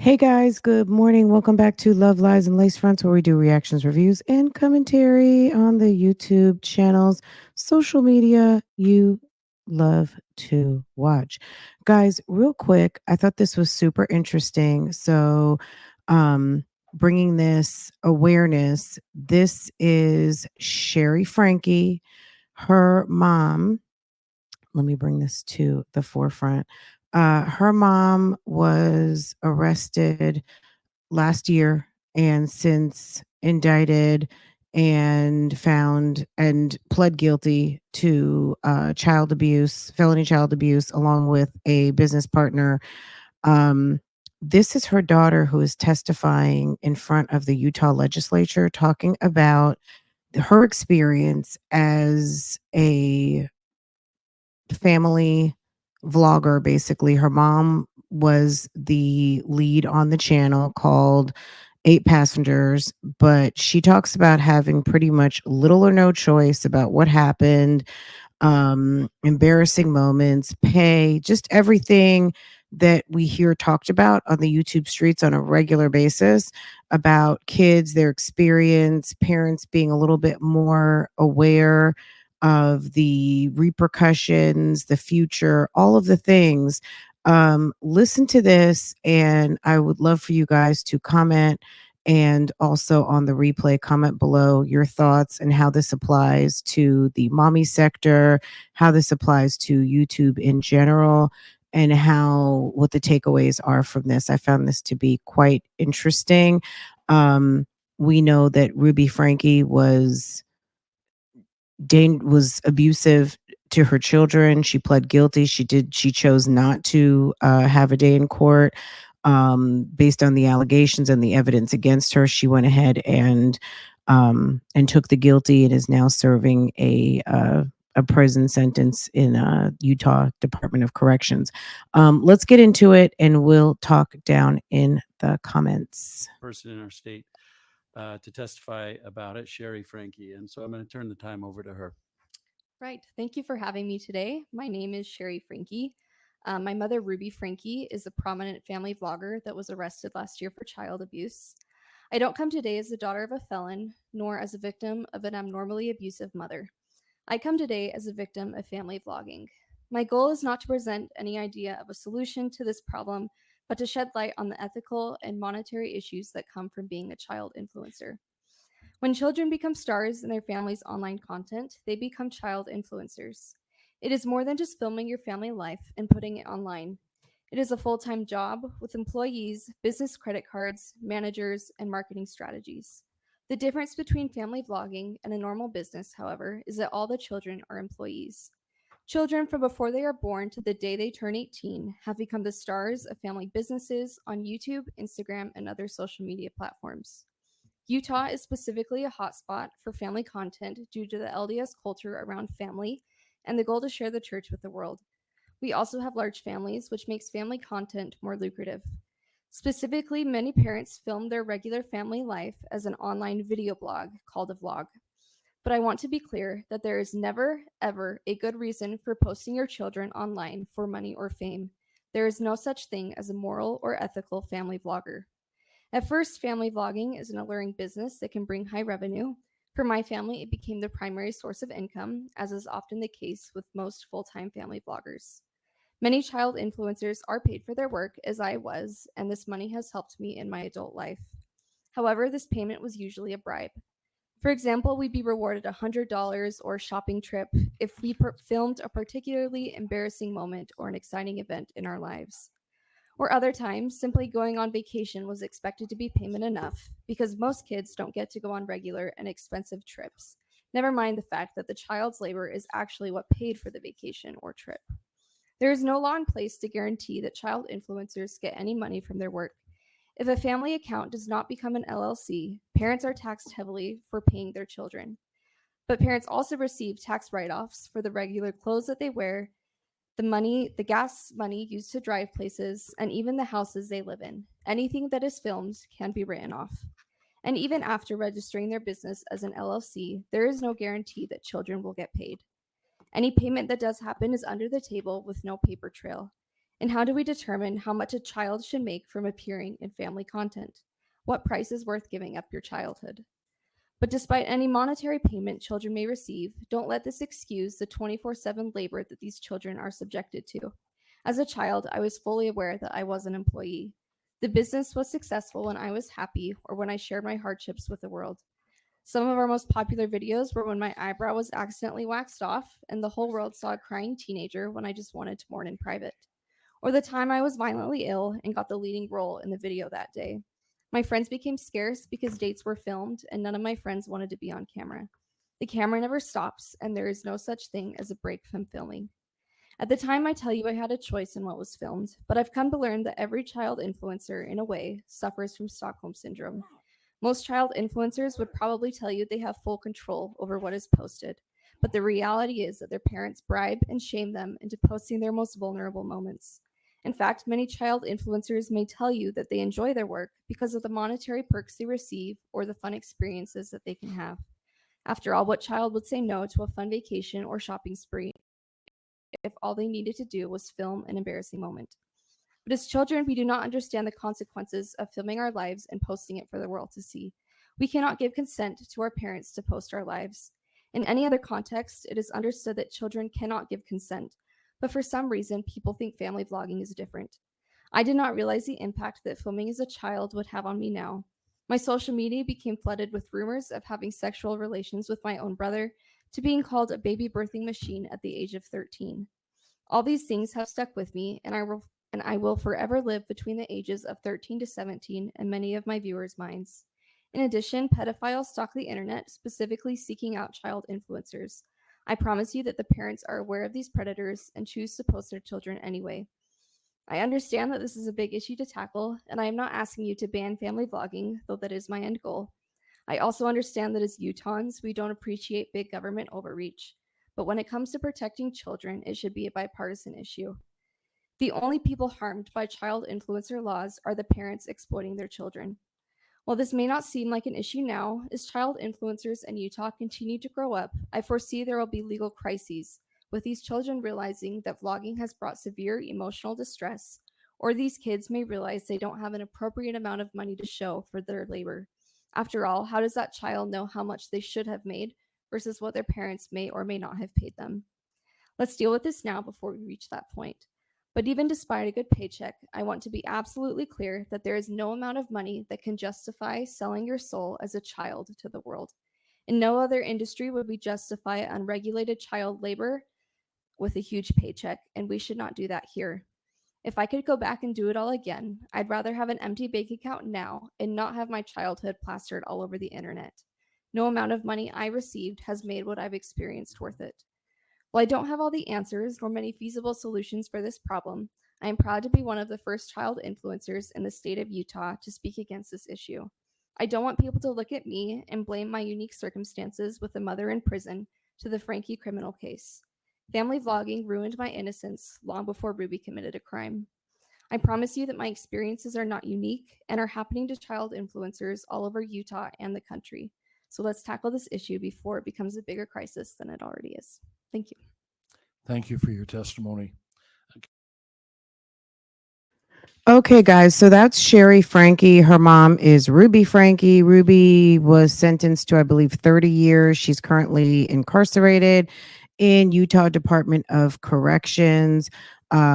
Hey guys, good morning. Welcome back to Love Lies and Lace Fronts, where we do reactions, reviews, and commentary on the YouTube channels, social media you love to watch. Guys, real quick, I thought this was super interesting. Um, bringing this awareness, this is Shari Franke, her mom. Let me bring this to the forefront. Her mom was arrested last year and since indicted and found and pled guilty to child abuse, felony child abuse, along with a business partner. Um, this is her daughter who is testifying in front of the Utah legislature, talking about her experience as a family vlogger. Basically, her mom was the lead on the channel called Eight Passengers, but she talks about having pretty much little or no choice about what happened, embarrassing moments, pay, just everything that we hear talked about on the YouTube streets on a regular basis about kids, their experience, parents being a little bit more aware of the repercussions, the future, all of the things. Listen to this, and I would love for you guys to comment and also on the replay, comment below your thoughts and how this applies to the mommy sector, how this applies to YouTube in general, and how what the takeaways are from this. I found this to be quite interesting. Um, we know that Ruby Frankie was abusive to her children. She pled guilty. She chose not to have a day in court. Based on the allegations and the evidence against her, she went ahead and took the guilty and is now serving a prison sentence in Utah Department of Corrections. Let's get into it, and we'll talk down in the comments. Person in our state to testify about it, Shari Franke. And so I'm going to turn the time over to her. Right. Thank you for having me today. My name is Shari Franke. My mother, Ruby Franke, is a prominent family vlogger that was arrested last year for child abuse. I don't come today as the daughter of a felon, nor as a victim of an abnormally abusive mother. I come today as a victim of family vlogging. My goal is not to present any idea of a solution to this problem, but to shed light on the ethical and monetary issues that come from being a child influencer. When children become stars in their family's online content, they become child influencers. It is more than just filming your family life and putting it online. It is a full time job with employees, business credit cards, managers, and marketing strategies. The difference between family vlogging and a normal business, however, is that all the children are employees. Children from before they are born to the day they turn 18 have become the stars of family businesses on YouTube, Instagram, and other social media platforms. Utah is specifically a hotspot for family content due to the LDS culture around family and the goal to share the church with the world. We also have large families, which makes family content more lucrative. Specifically, many parents film their regular family life as an online video blog called a vlog. But I want to be clear that there is never, ever a good reason for posting your children online for money or fame. There is no such thing as a moral or ethical family vlogger. At first, family vlogging is an alluring business that can bring high revenue. For my family, it became the primary source of income, as is often the case with most full time family vloggers. Many child influencers are paid for their work, as I was, and this money has helped me in my adult life. However, this payment was usually a bribe. For example, we'd be rewarded $100 or a shopping trip if we filmed a particularly embarrassing moment or an exciting event in our lives. Or other times, simply going on vacation was expected to be payment enough because most kids don't get to go on regular and expensive trips. Never mind the fact that the child's labor is actually what paid for the vacation or trip. There is no law in place to guarantee that child influencers get any money from their work. If a family account does not become an LLC, parents are taxed heavily for paying their children. But parents also receive tax write offs for the regular clothes that they wear, the gas money used to drive places, and even the houses they live in. Anything that is filmed can be written off. And even after registering their business as an LLC, there is no guarantee that children will get paid. Any payment that does happen is under the table with no paper trail. And how do we determine how much a child should make from appearing in family content? What price is worth giving up your childhood? But despite any monetary payment children may receive, don't let this excuse the 24/7 labor that these children are subjected to. As a child, I was fully aware that I was an employee. The business was successful when I was happy or when I shared my hardships with the world. Some of our most popular videos were when my eyebrow was accidentally waxed off and the whole world saw a crying teenager when I just wanted to mourn in private, or the time I was violently ill and got the leading role in the video that day. My friends became scarce because dates were filmed and none of my friends wanted to be on camera. The camera never stops, and there is no such thing as a break from filming. At the time, I tell you I had a choice in what was filmed, but I've come to learn that every child influencer, in a way, suffers from Stockholm Syndrome. Most child influencers would probably tell you they have full control over what is posted, but the reality is that their parents bribe and shame them into posting their most vulnerable moments. In fact, many child influencers may tell you that they enjoy their work because of the monetary perks they receive or the fun experiences that they can have. After all, what child would say no to a fun vacation or shopping spree if all they needed to do was film an embarrassing moment? But as children, we do not understand the consequences of filming our lives and posting it for the world to see. We cannot give consent to our parents to post our lives. In any other context, it is understood that children cannot give consent, but for some reason, people think family vlogging is different. I did not realize the impact that filming as a child would have on me now. My social media became flooded with rumors of having sexual relations with my own brother, to being called a baby birthing machine at the age of 13. All these things have stuck with me, and I will forever live between the ages of 13 to 17 in many of my viewers' minds. In addition, pedophiles stalk the internet, specifically seeking out child influencers. I promise you that the parents are aware of these predators and choose to post their children anyway. I understand that this is a big issue to tackle, and I am not asking you to ban family vlogging, though that is my end goal. I also understand that as Utahns, we don't appreciate big government overreach. But when it comes to protecting children, it should be a bipartisan issue. The only people harmed by child influencer laws are the parents exploiting their children. While this may not seem like an issue now, as child influencers in Utah continue to grow up, I foresee there will be legal crises, with these children realizing that vlogging has brought severe emotional distress, or these kids may realize they don't have an appropriate amount of money to show for their labor. After all, how does that child know how much they should have made versus what their parents may or may not have paid them? Let's deal with this now before we reach that point. But even despite a good paycheck, I want to be absolutely clear that there is no amount of money that can justify selling your soul as a child to the world. In no other industry would we justify unregulated child labor with a huge paycheck, and we should not do that here. If I could go back and do it all again, I'd rather have an empty bank account now and not have my childhood plastered all over the internet. No amount of money I received has made what I've experienced worth it. While I don't have all the answers nor many feasible solutions for this problem, I am proud to be one of the first child influencers in the state of Utah to speak against this issue. I don't want people to look at me and blame my unique circumstances with a mother in prison to the Frankie criminal case. Family vlogging ruined my innocence long before Ruby committed a crime. I promise you that my experiences are not unique and are happening to child influencers all over Utah and the country. So let's tackle this issue before it becomes a bigger crisis than it already is. Thank you. Thank you for your testimony. Okay, guys, so that's Shari Franke. Her mom is Ruby Franke. Ruby was sentenced to, I believe, 30 years. She's currently incarcerated in Utah Department of Corrections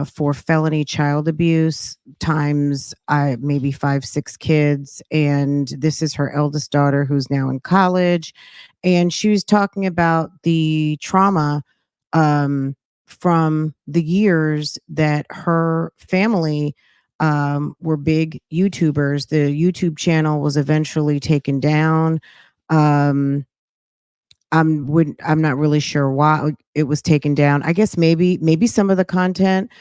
for felony child abuse times maybe 5, 6 kids. And this is her eldest daughter who's now in college. And she was talking about the trauma from the years that her family were big YouTubers. The YouTube channel was eventually taken down. I'm not really sure why it was taken down. I guess maybe some of the content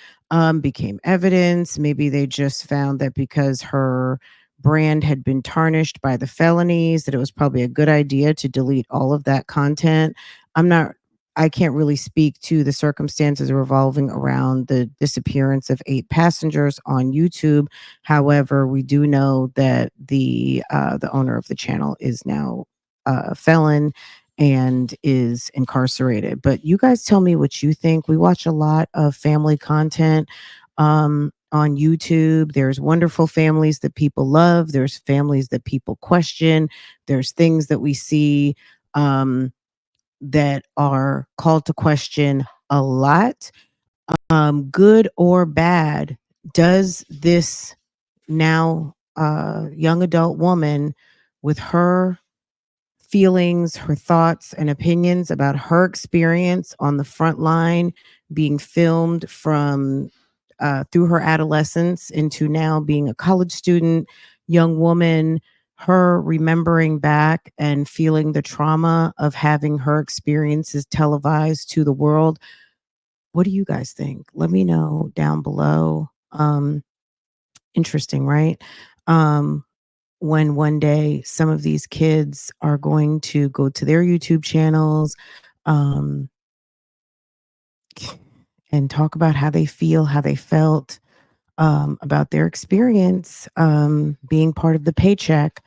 became evidence. Maybe they just found that because her brand had been tarnished by the felonies, that it was probably a good idea to delete all of that content. I'm not I can't really speak to the circumstances revolving around the disappearance of 8 passengers on YouTube. However, we do know that the owner of the channel is now a felon and is incarcerated. But you guys tell me what you think. We watch a lot of family content on YouTube. There's wonderful families that people love. There's families that people question. There's things that we see that are called to question a lot. Good or bad, does this now young adult woman, with her feelings, her thoughts, and opinions about her experience on the front line, being filmed from through her adolescence into now being a college student, young woman, her remembering back and feeling the trauma of having her experiences televised to the world. What do you guys think? Let me know down below. Interesting, right? When one day some of these kids are going to go to their YouTube channels um, and talk about how they feel, how they felt about their experience being part of the paycheck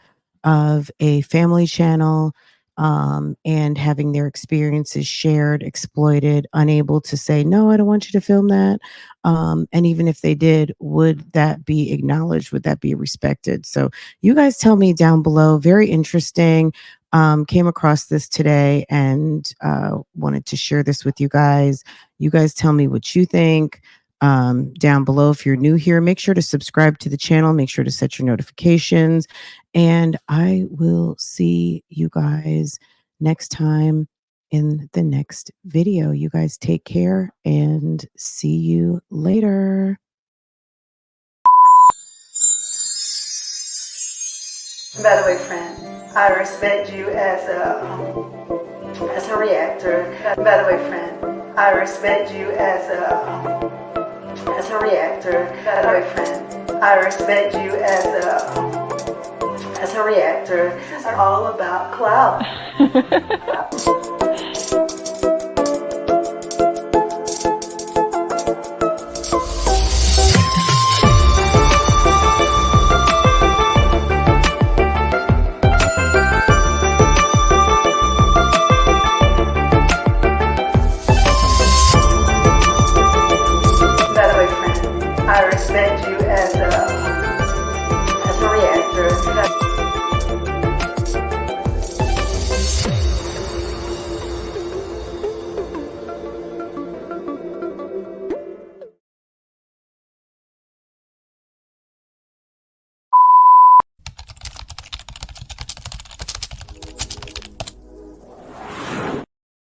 of a family channel and having their experiences shared, exploited, unable to say, no, I don't want you to film that. And even if they did, would that be acknowledged? Would that be respected? So you guys tell me down below. Very interesting. Came across this today and wanted to share this with you guys. You guys tell me what you think. Down below. If you're new here, make sure to subscribe to the channel, make sure to set your notifications, and I will see you guys next time in the next video. You guys take care and see you later. By the way, friend, I respect you as a reactor. By the way, friend, I respect you as a reactor. By the way, friend, I respect you as a reactor. It's all about clout.